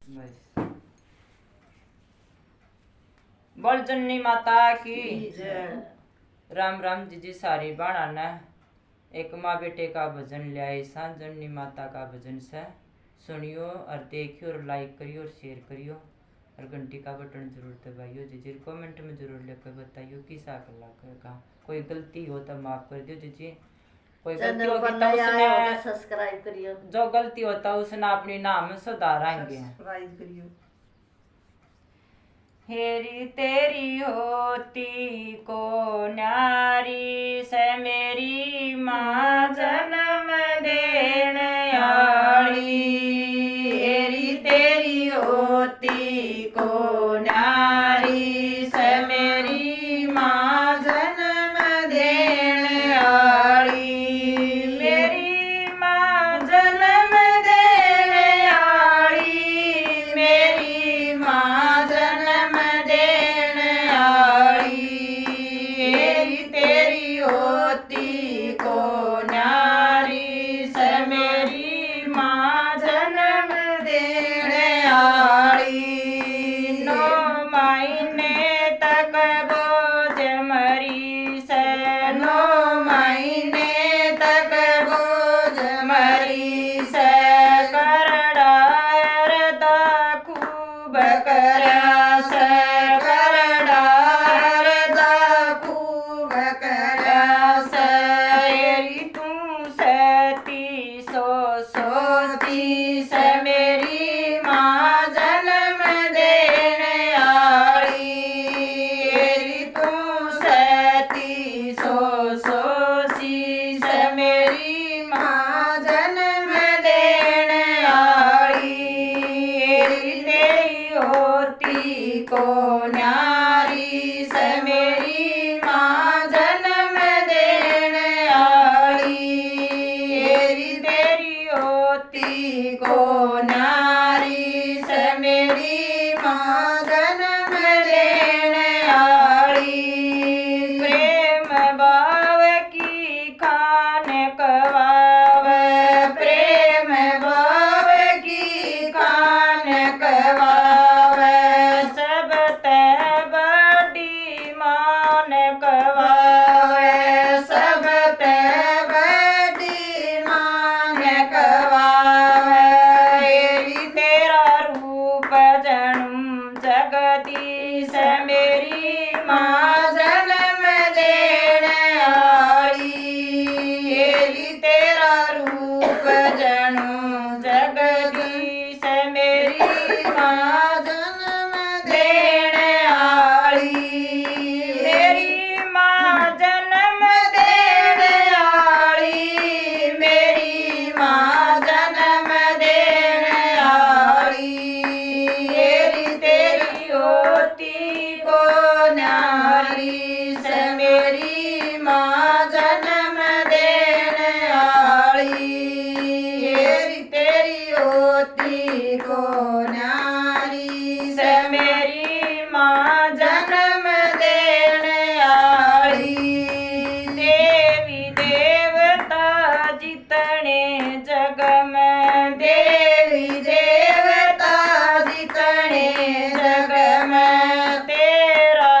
बस बोल जननी माता की जय। राम राम जी सारी बाणा ने एक माँ बेटे का भजन लिया सा जननी माता का भजन से सुनियो और देखियो और लाइक करियो और शेयर करियो और घंटी का बटन जरूर दबाइयो जी कमेंट में जरूर लिखकर बताइयो किसा का कोई गलती हो तो माफ कर दियो जी कोई गलती चैनल होगी पर तो नया आए हो उसने तो सब्सक्राइब करियो। जो गलती होता है उसने अपनी नाम सुधारेंगे। सब्सक्राइब करियो। हेरी तेरी होती को न्यारी से मेरी माँ जन्म देने आली। हेरी तेरी होती को न्यारी से मेरी माँ जन्म देने आली। मेरी माँ जन्म देने आली। मेरी माँ जन्म देने आली। हेरी तेरी होती को न्यारी से मेरी माँ जन्म देने आली। 9 महीने तक बोझ मरी से 9 महीने तक बोझ मरी से करड़ा हरदा खूब करया से करड़ा हरदा खूब करया से। हेरी तू सहती सोती से मेरी माँ जन्म देने आली। हेरी तू सहती सोसी से मेरी माँ जन्म देने आली। हेरी तेरी होती को न्यारी से मेरी माँ जन्म देने आली। हेरी तेरी होती को न्यारी से मेरी माँ जन्म देने आली। प्रेम भाव की खान कवावे प्रेम भाव की खान कवावे सब ते बड़ी मान कवावे सब ते बड़ी मान कवावे। हेरी तेरा रूप जन्म जगदीश मेरी माँ जन्म देने आली। हेरी तेरा रूप जन्म जगदीश मेरी माँ जन्म देने आली। मेरी माँ जन्म देने आली। मेरी माँ जन्म देने आली। हेरी तेरी होती को न्यारी से मेरी माँ जन्म देने आली। हेरी तेरी होती को न्यारी से मेरी माँ जन्म देने आली। देवी देवता जितने जग में देवी देवता जितने जग में तेरा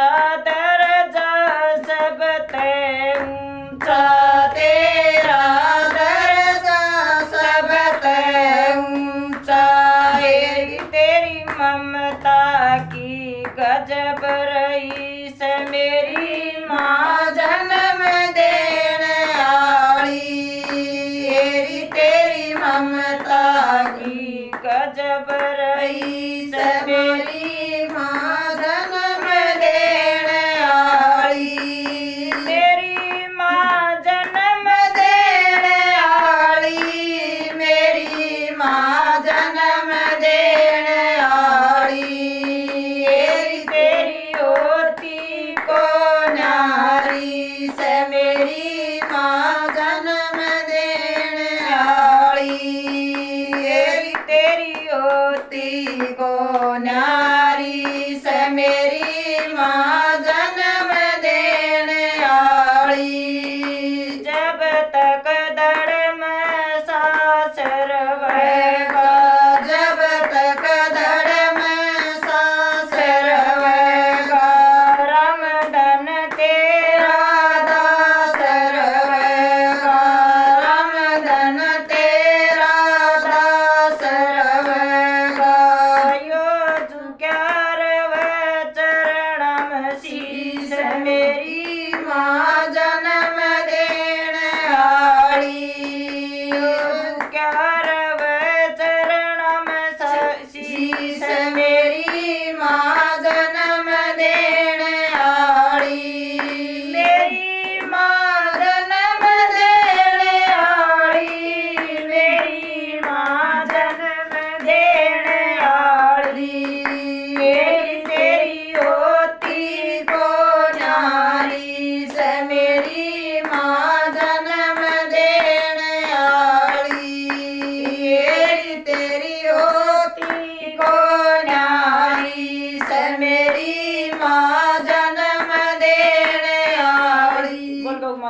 दर्जा सबते ऊंचा तेरा दर्जा सबते ऊंचा। हेरी तेरी ममता की गजब रही से मेरी माँ जन्म देने आली। हेरी तेरी ममता की गजब रही से मेरी माँ जन्म देने आली। मेरी माँ जन्म देने आली। मेरी माँ जन्म देने आली। हेरी तेरी होती को न्यारी से मेरी माँ जन्म देने आली। हेरी तेरी होती को न्यारी से मेरी माँ जन्म देने आली। जब तक दड़ में सांस रहेगा जब तक दड़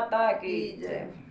माता की की जय। जय।